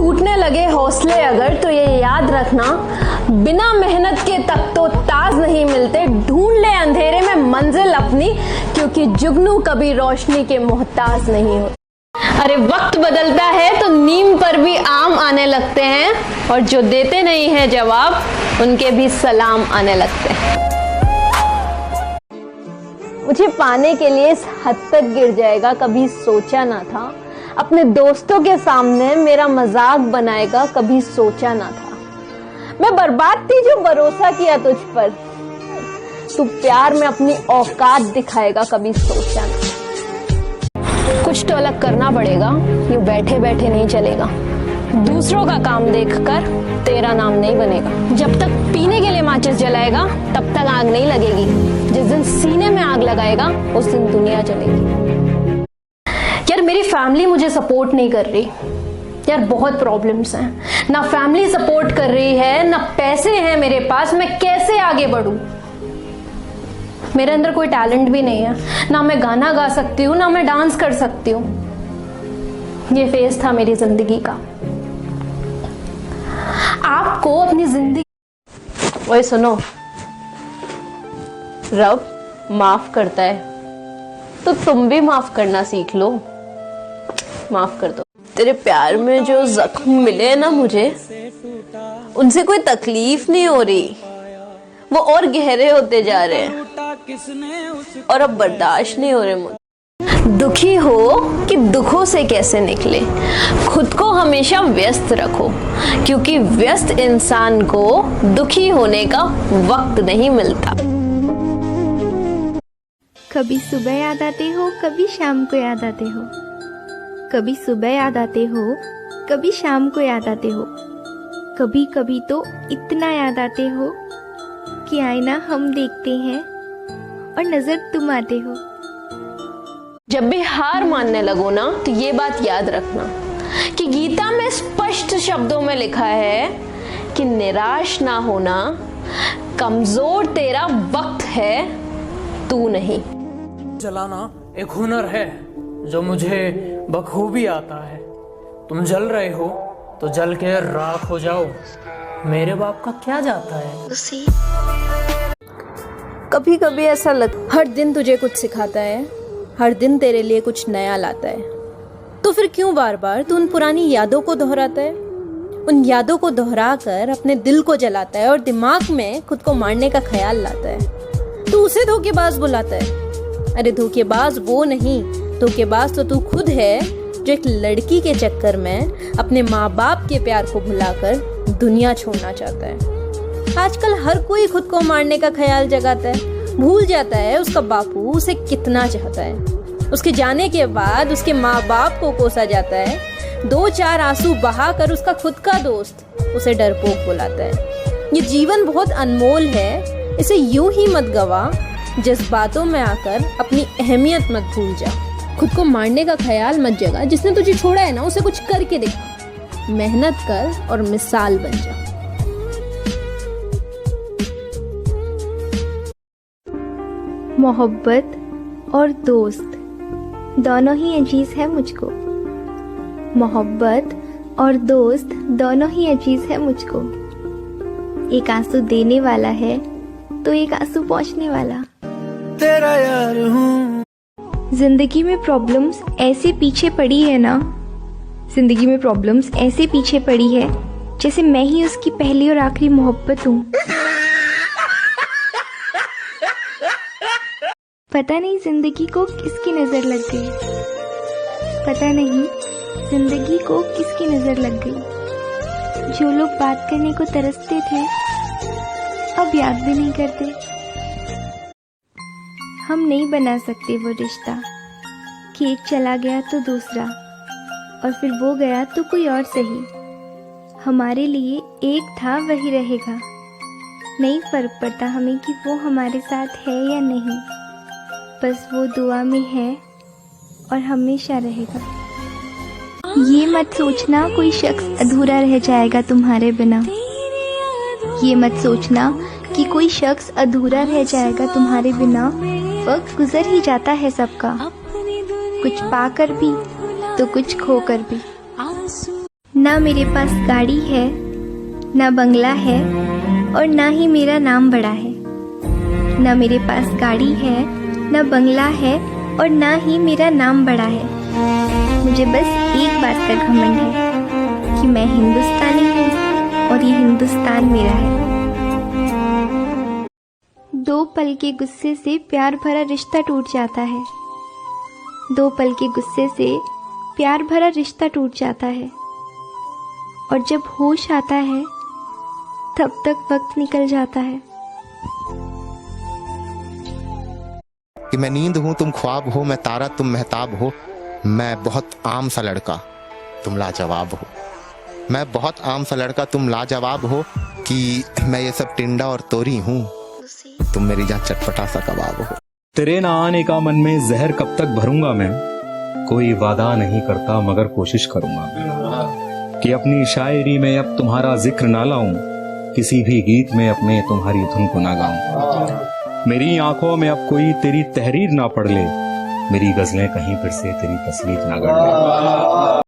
टूटने लगे हौसले अगर तो ये याद रखना, बिना मेहनत के तक तो ताज नहीं मिलते। ढूंढ ले अंधेरे में मंजिल अपनी, क्योंकि जुगनू कभी रोशनी के मोहताज नहीं होते। अरे वक्त बदलता है तो नीम पर भी आम आने लगते हैं, और जो देते नहीं है जवाब उनके भी सलाम आने लगते हैं। मुझे पाने के लिए इस हद तक गिर जाएगा कभी सोचा ना था। अपने दोस्तों के सामने मेरा मजाक बनाएगा कभी सोचा ना था। मैं बर्बाद थी जो भरोसा किया तुझ पर, तू प्यार में अपनी औकात दिखाएगा कभी सोचा ना। कुछ तो अलग करना पड़ेगा, यूं बैठे बैठे नहीं चलेगा। दूसरों का काम देखकर तेरा नाम नहीं बनेगा। जब तक पीने के लिए माचिस जलाएगा तब तक आग नहीं लगेगी। जिस दिन सीने में आग लगाएगा उस दिन दुनिया जलेगी। यार मेरी फैमिली मुझे सपोर्ट नहीं कर रही यार, बहुत प्रॉब्लम्स हैं। ना फैमिली सपोर्ट कर रही है, ना पैसे हैं मेरे पास। मैं कैसे आगे बढ़ूं? मेरे अंदर कोई टैलेंट भी नहीं है, ना मैं गाना गा सकती हूँ ना मैं डांस कर सकती हूँ। ये फेज था मेरी जिंदगी का। आपको अपनी जिंदगी, ओए सुनो, रब माफ करता है तो तुम भी माफ करना सीख लो। माफ कर दो। तेरे प्यार में जो जख्म मिले ना मुझे, उनसे कोई तकलीफ नहीं हो रही, वो और गहरे होते जा रहे हैं और अब बर्दाश्त नहीं हो रहे मुझे। दुखी हो कि दुखों से कैसे निकले, खुद को हमेशा व्यस्त रखो, क्योंकि व्यस्त इंसान को दुखी होने का वक्त नहीं मिलता। कभी सुबह याद आते हो, कभी शाम को याद आते हो। कभी सुबह याद आते हो, कभी शाम को याद आते हो। कभी कभी तो इतना याद आते हो कि आईना हम देखते हैं और नजर तुम आते हो। जब भी हार मानने लगो ना तो ये बात याद रखना कि गीता में स्पष्ट शब्दों में लिखा है कि निराश ना होना, कमजोर तेरा वक्त है, तू नहीं। जलाना एक हुनर है जो मुझे बखूबी आता है। तुम जल रहे हो तो जल के राख हो जाओ, मेरे बाप का क्या जाता है। कभी कभी ऐसा हर दिन तुझे कुछ सिखाता है, हर दिन तेरे लिए कुछ नया लाता है। तो फिर क्यों बार बार तू उन पुरानी यादों को दोहराता है? उन यादों को दोहरा कर अपने दिल को जलाता है और दिमाग में खुद को मारने का ख्याल लाता है। तू उसे धोखेबाज बुलाता है। अरे धोखेबाज वो नहीं, धोखेबाज तो तू खुद है जो एक लड़की के चक्कर में अपने माँ बाप के प्यार को भुलाकर दुनिया छोड़ना चाहता है। आजकल हर कोई खुद को मारने का ख्याल जगाता है, भूल जाता है उसका बापू उसे कितना चाहता है। उसके जाने के बाद उसके माँ बाप को कोसा जाता है, 2-4 आंसू बहाकर उसका खुद का दोस्त उसे डरपोक बुलाता है। ये जीवन बहुत अनमोल है, इसे यूं ही मत गवा। जज्बातों में आकर अपनी अहमियत मत भूल जा। खुद को मारने का ख्याल मत जगा। जिसने तुझे छोड़ा है ना उसे कुछ करके दिखा। मेहनत कर और मिसाल बन जा। मोहब्बत और दोस्त दोनों ही अजीज है मुझको। मोहब्बत और दोस्त दोनों ही अजीज है मुझको। एक आंसू देने वाला है तो एक आंसू पहुंचने वाला। तेरा यार हूँ। जिंदगी में प्रॉब्लम्स ऐसे पीछे पड़ी है ना, जिंदगी में प्रॉब्लम्स ऐसे पीछे पड़ी है जैसे मैं ही उसकी पहली और आखिरी मोहब्बत हूँ। पता नहीं जिंदगी को किसकी नजर लग गई, पता नहीं जिंदगी को किसकी नजर लग गई। जो लोग बात करने को तरसते थे अब याद भी नहीं करते। हम नहीं बना सकते वो रिश्ता कि एक चला गया तो दूसरा, और फिर वो गया तो कोई और सही। हमारे लिए एक था वही रहेगा। नहीं फर्क पड़ता हमें कि वो हमारे साथ है या नहीं, बस वो दुआ में है और हमेशा रहेगा। ये मत सोचना कोई शख्स अधूरा रह जाएगा तुम्हारे बिना। ये मत सोचना कि कोई शख्स अधूरा रह जाएगा तुम्हारे बिना। वक्त गुजर ही जाता है सबका, कुछ पाकर भी तो कुछ खोकर भी। ना मेरे पास गाड़ी है, ना बंगला है, और ना ही मेरा नाम बड़ा है। ना मेरे पास गाड़ी है, ना बंगला है, और ना ही मेरा नाम बड़ा है। मुझे बस एक बात का घमंड है कि मैं हिंदुस्तानी हूँ और ये हिंदुस्तान मेरा है। 2 पल के गुस्से से प्यार भरा रिश्ता टूट जाता है। 2 पल के गुस्से से प्यार भरा रिश्ता टूट जाता है, और जब होश आता है तब तक वक्त निकल जाता है। कि मैं नींद हूँ तुम ख्वाब हो, मैं तारा तुम महताब हो, मैं बहुत आम सा लड़का तुम लाजवाब हो। मैं बहुत आम सा लड़का तुम लाजवाब हो, कि मैं ये सब टिंडा और तोरी हूँ, तुम मेरी जहाँ चटपटा सा कबाब हो। तेरे ना आने का मन में जहर कब तक भरूंगा मैं, कोई वादा नहीं करता मगर कोशिश करूंगा मैं, कि अपनी शायरी में अब तुम्हारा जिक्र ना लाऊं, किसी भी गीत में अपने तुम्हारी धुन को ना गाऊं। मेरी आंखों में अब कोई तेरी तहरीर ना पढ़ ले, मेरी गजलें कहीं फिर से तेरी तस्वीर ना गढ़ ले।